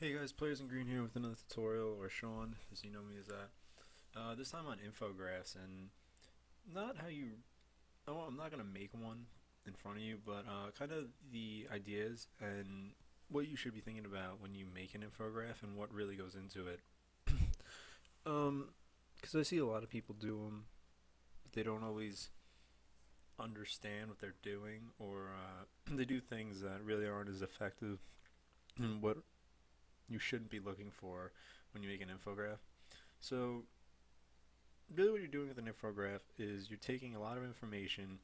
Hey guys, Players in Green here with another tutorial, or Sean, as you know me as that. This time on Infographs, and not how you. I'm not gonna make one in front of you, but kind of the ideas and what you should be thinking about when you make an infograph and what really goes into it. Because I see a lot of people do them, but they don't always understand what they're doing, or they do things that really aren't as effective in what you shouldn't be looking for when you make an infograph. So really what you're doing with an infograph is you're taking a lot of information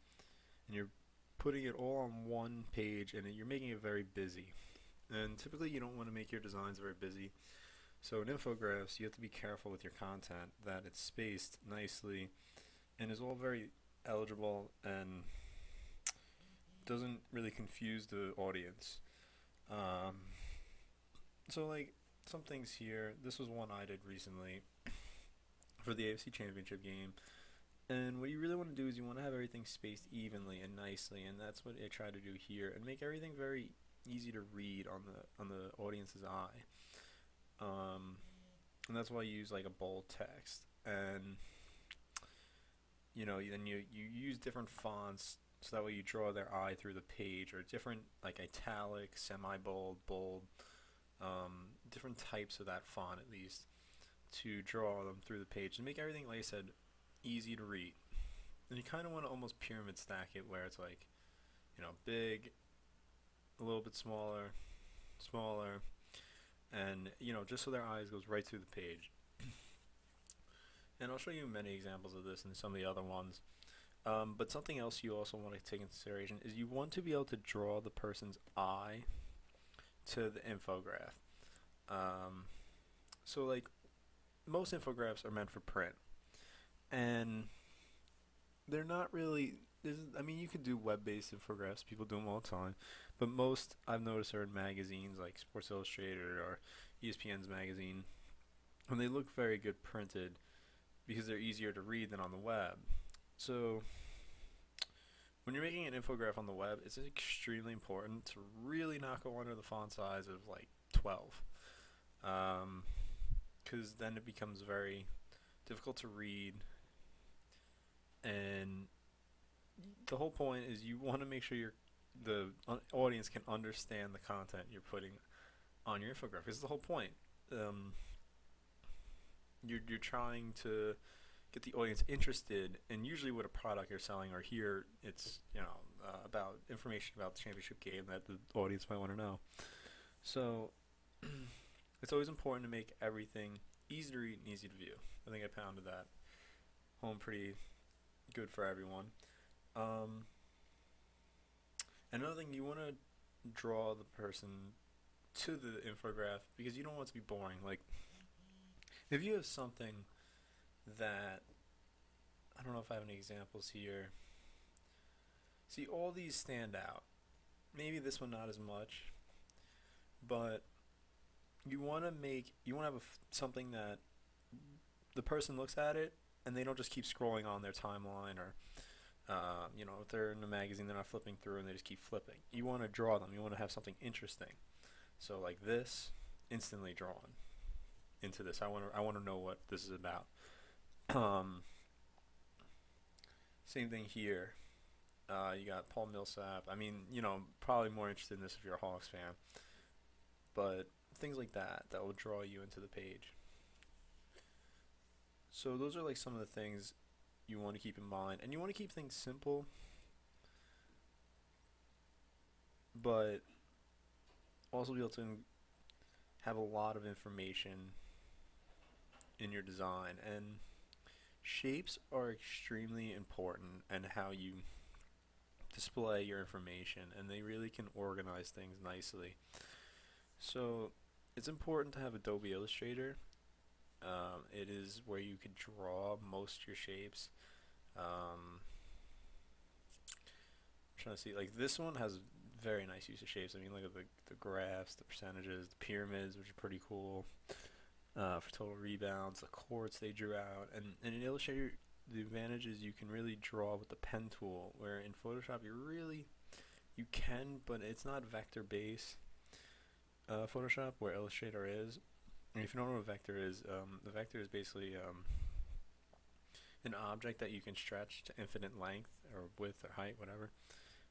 and you're putting it all on one page, and you're making it very busy. And typically you don't want to make your designs very busy. So in infographs, you have to be careful with your content that it's spaced nicely and is all very eligible and doesn't really confuse the audience. Um, so like some things here. This was one I did recently for the AFC Championship game. And what you really want to do is you want to have everything spaced evenly and nicely, and that's what I try to do here, and make everything very easy to read on the audience's eye. And that's why you use like a bold text, and then you use different fonts so that way you draw their eye through the page, or different like italic, semi-bold, bold, different types of that font at least to draw them through the page and make everything, like I said, easy to read. And you kind of want to almost pyramid stack it where it's like, big, a little bit smaller, smaller, and just so their eyes goes right through the page. And I'll show you many examples of this and some of the other ones. But something else you also want to take into consideration is you want to be able to draw the person's eye to the infograph. So like most infographs are meant for print, and they're not really. I mean, you could do web-based infographs. People do them all the time, but most I've noticed are in magazines like Sports Illustrated or ESPN's magazine, and they look very good printed because they're easier to read than on the web. So when you're making an infograph on the web, it's extremely important to really not go under the font size of like 12, because then it becomes very difficult to read. And the whole point is you want to make sure the audience can understand the content you're putting on your infographic. This is the whole point. You're trying to get the audience interested, and usually with a product you're selling, or here it's about information about the championship game that the audience might want to know. So it's always important to make everything easy to read and easy to view. I think I pounded that home pretty good for everyone. Um, Another thing, you want to draw the person to the infograph because you don't want it to be boring. Like, if you have something that, I don't know if I have any examples here. See, all these stand out. Maybe this one not as much, but you want to have something that the person looks at it and they don't just keep scrolling on their timeline, or if they're in a magazine, they're not flipping through and they just keep flipping. You want to draw them. You want to have something interesting. So like this, instantly drawn into this. I want to know what this is about. Um, Same thing here. You got Paul Millsap. I mean, probably more interested in this if you're a Hawks fan. But things like that will draw you into the page. So those are like some of the things you want to keep in mind, and you want to keep things simple, but also be able to have a lot of information in your design. And shapes are extremely important in how you display your information, and they really can organize things nicely. So it's important to have Adobe Illustrator. It is where you could draw most of your shapes. I'm trying to see, like this one has very nice use of shapes. I mean, look at the graphs, the percentages, the pyramids, which are pretty cool. For total rebounds, the courts they drew out, and in Illustrator, the advantage is you can really draw with the pen tool, where in Photoshop you can, but it's not vector based. Photoshop where Illustrator is. And if you don't know what a vector is, the vector is basically an object that you can stretch to infinite length or width or height, whatever.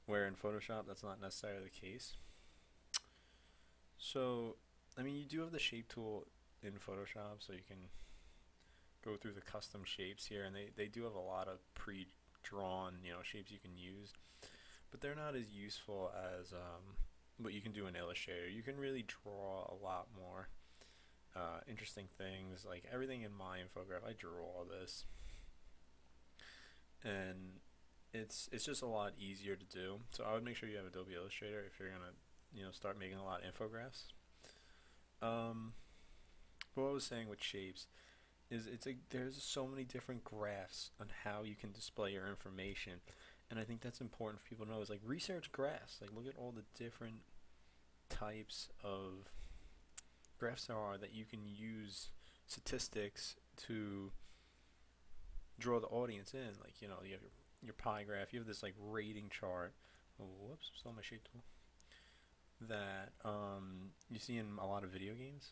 Where in Photoshop, that's not necessarily the case. So, I mean, you do have the shape tool in Photoshop, so you can go through the custom shapes here, and they do have a lot of pre-drawn, shapes you can use, but they're not as useful as what you can do in Illustrator. You can really draw a lot more interesting things, like everything in my infograph. I drew all this, and it's just a lot easier to do. So I would make sure you have Adobe Illustrator if you're gonna start making a lot of infographics. But what I was saying with shapes is there's so many different graphs on how you can display your information, and I think that's important for people to know. Is like research graphs, like look at all the different types of graphs there are that you can use statistics to draw the audience in. Like you have your pie graph, you have this like rating chart. Oh, whoops, still my shape tool. That you see in a lot of video games.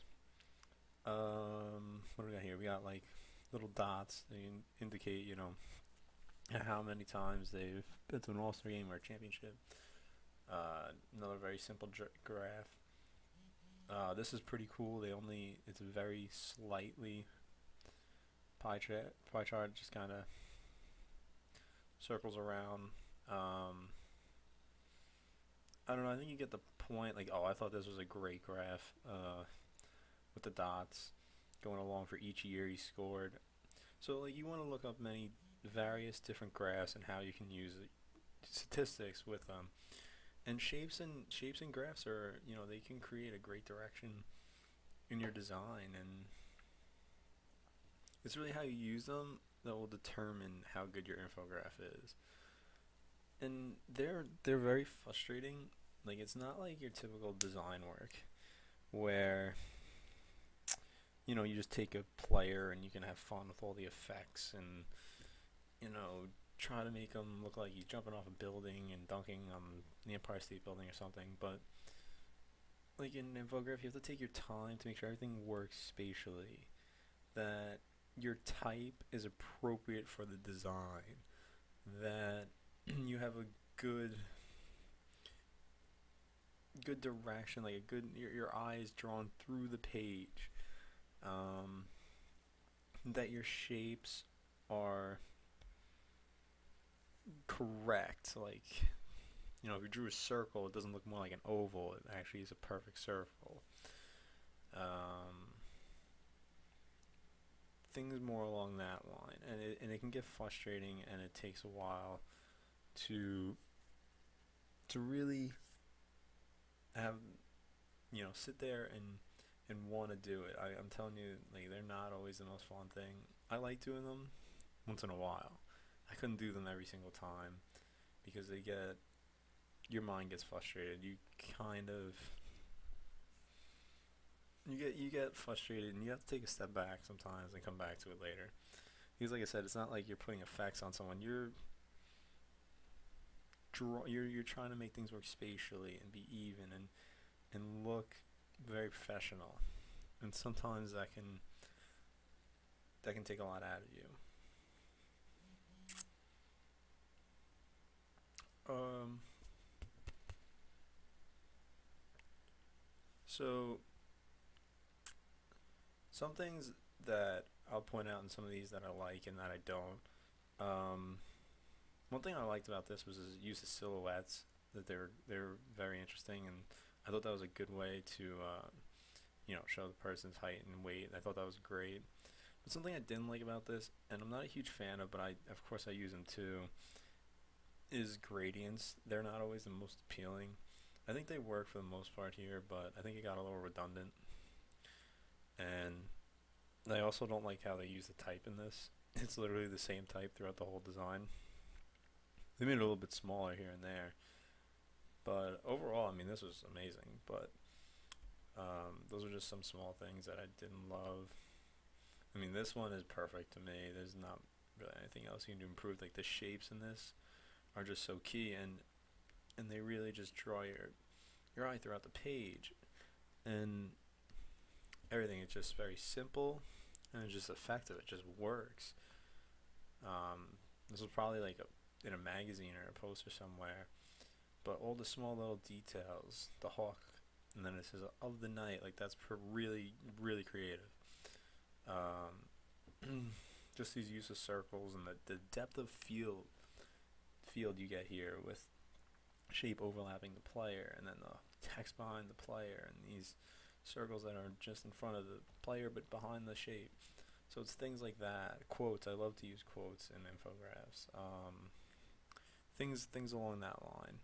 What do we got here? We got like little dots that indicate, how many times they've been to an All-Star game or a championship. Another very simple graph. This is pretty cool. It's a very slightly pie chart, just kind of circles around. I don't know. I think you get the point. Like, I thought this was a great graph with the dots going along for each year he scored. So, like, you want to look up many various different graphs and how you can use statistics with them. And shapes and graphs are, they can create a great direction in your design, and it's really how you use them that will determine how good your infograph is. And they're very frustrating. Like, it's not like your typical design work where you just take a player and you can have fun with all the effects and try to make him look like he's jumping off a building and dunking on the Empire State Building or something. But like in an infograph, you have to take your time to make sure everything works spatially, that your type is appropriate for the design, that you have a good direction, like your eye is drawn through the page, that your shapes are correct. Like, if you drew a circle, it doesn't look more like an oval. It actually is a perfect circle. Things more along that line, and it can get frustrating, and it takes a while to really have sit there and want to do it. I'm telling you, like, they're not always the most fun thing. I like doing them once in a while. I couldn't do them every single time because your mind gets frustrated. You get frustrated, and you have to take a step back sometimes and come back to it later. Because like I said, it's not like you're putting effects on someone. You're trying to make things work spatially and be even and look very professional. And sometimes that can take a lot out of you. So some things that I'll point out in some of these that I like and that I don't. One thing I liked about this was his use of silhouettes. That they're very interesting, and I thought that was a good way to show the person's height and weight. I thought that was great. But something I didn't like about this, and I'm not a huge fan of, but of course I use them too, is gradients. They're not always the most appealing. I think they work for the most part here, but I think it got a little redundant. And I also don't like how they use the type in this. It's literally the same type throughout the whole design. They made it a little bit smaller here and there. But overall, I mean, this was amazing. But those are just some small things that I didn't love. I mean, this one is perfect to me. There's not really anything else you can do to improve. Like, the shapes in this are just so key, and they really just draw your eye throughout the page. and everything is just very simple and it's just effective. It just works. This was probably like in a magazine or a poster somewhere, but all the small little details, the hawk, and then it says of the night, like that's really really creative. Just these use of circles and the depth of field you get here with shape overlapping the player, and then the text behind the player, and these circles that are just in front of the player but behind the shape. So it's things like that. Quotes. I love to use quotes in infographs. Things along that line.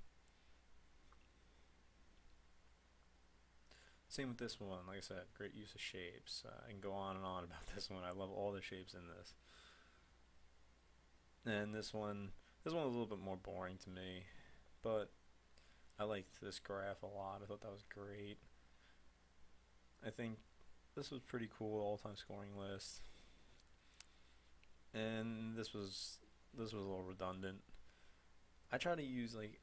Same with this one. Like I said, great use of shapes. I can go on and on about this one. I love all the shapes in this. And this one was a little bit more boring to me, but I liked this graph a lot. I thought that was great. I think this was pretty cool, all-time scoring list. And this was a little redundant. I try to use like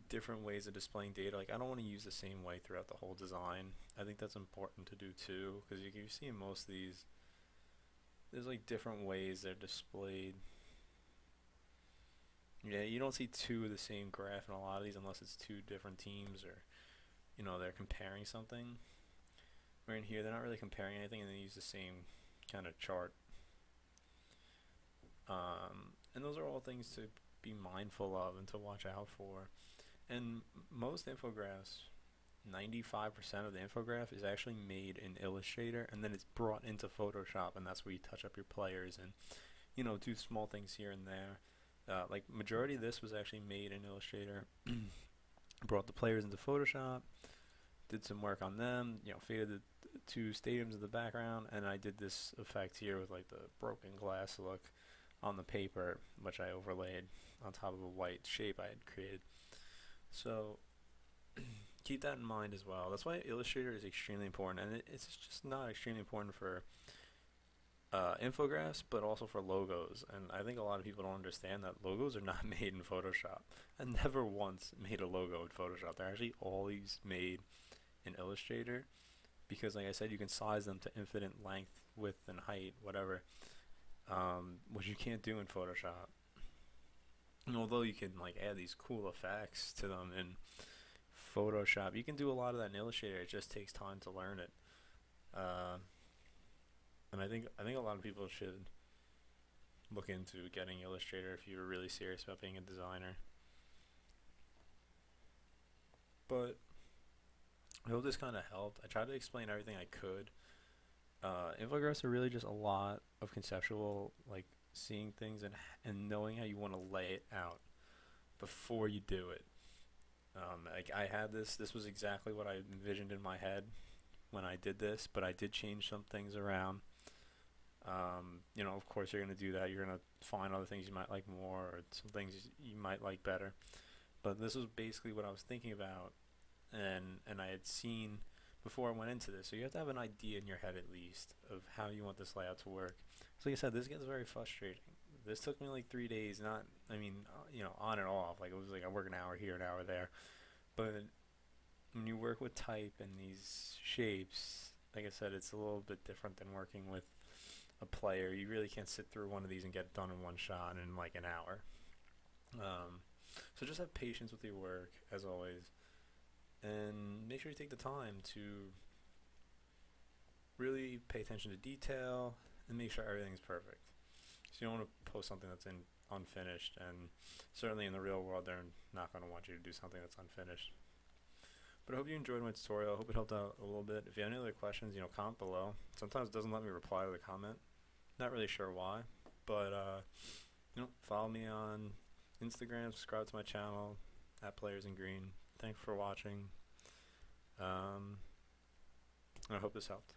different ways of displaying data. Like I don't want to use the same way throughout the whole design. I think that's important to do too, because you see in most of these, there's like different ways they're displayed. Yeah, you don't see two of the same graph in a lot of these unless it's two different teams or they're comparing something. Where in here they're not really comparing anything and they use the same kind of chart. And those are all things to be mindful of and to watch out for. And most infographs, 95% of the infograph is actually made in Illustrator, and then it's brought into Photoshop, and that's where you touch up your players and do small things here and there. Like majority of this was actually made in Illustrator. Brought the players into Photoshop, did some work on them, faded the two stadiums in the background, and I did this effect here with like the broken glass look on the paper, which I overlaid on top of a white shape I had created. So keep that in mind as well. That's why Illustrator is extremely important, and it's just not extremely important for infographs, but also for logos. And I think a lot of people don't understand that logos are not made in Photoshop. I never once made a logo in Photoshop. They're actually always made in Illustrator, because like I said, you can size them to infinite length, width, and height, whatever, which you can't do in Photoshop. And although you can like add these cool effects to them in Photoshop, you can do a lot of that in Illustrator. It just takes time to learn it. And I think a lot of people should look into getting Illustrator if you're really serious about being a designer. But I hope this kind of helped. I tried to explain everything I could. Infographs are really just a lot of conceptual, like seeing things and knowing how you want to lay it out before you do it. Like I had this was exactly what I envisioned in my head when I did this, but I did change some things around. Of course you're going to do that. You're going to find other things you might like more, or some things you might like better. But this was basically what I was thinking about, and I had seen before I went into this. So you have to have an idea in your head at least of how you want this layout to work. So like I said, this gets very frustrating. This took me like 3 days, on and off. Like it was like I work an hour here, an hour there. But when you work with type and these shapes, like I said, it's a little bit different than working with a player. You really can't sit through one of these and get it done in one shot in like an hour. So just have patience with your work, as always. And make sure you take the time to really pay attention to detail and make sure everything's perfect. So you don't want to post something that's unfinished, and certainly in the real world they're not going to want you to do something that's unfinished. But I hope you enjoyed my tutorial. I hope it helped out a little bit. If you have any other questions, comment below. Sometimes it doesn't let me reply to the comment. Not really sure why, but follow me on Instagram, subscribe to my channel @PlayersInGreen. Thanks for watching. I hope this helped.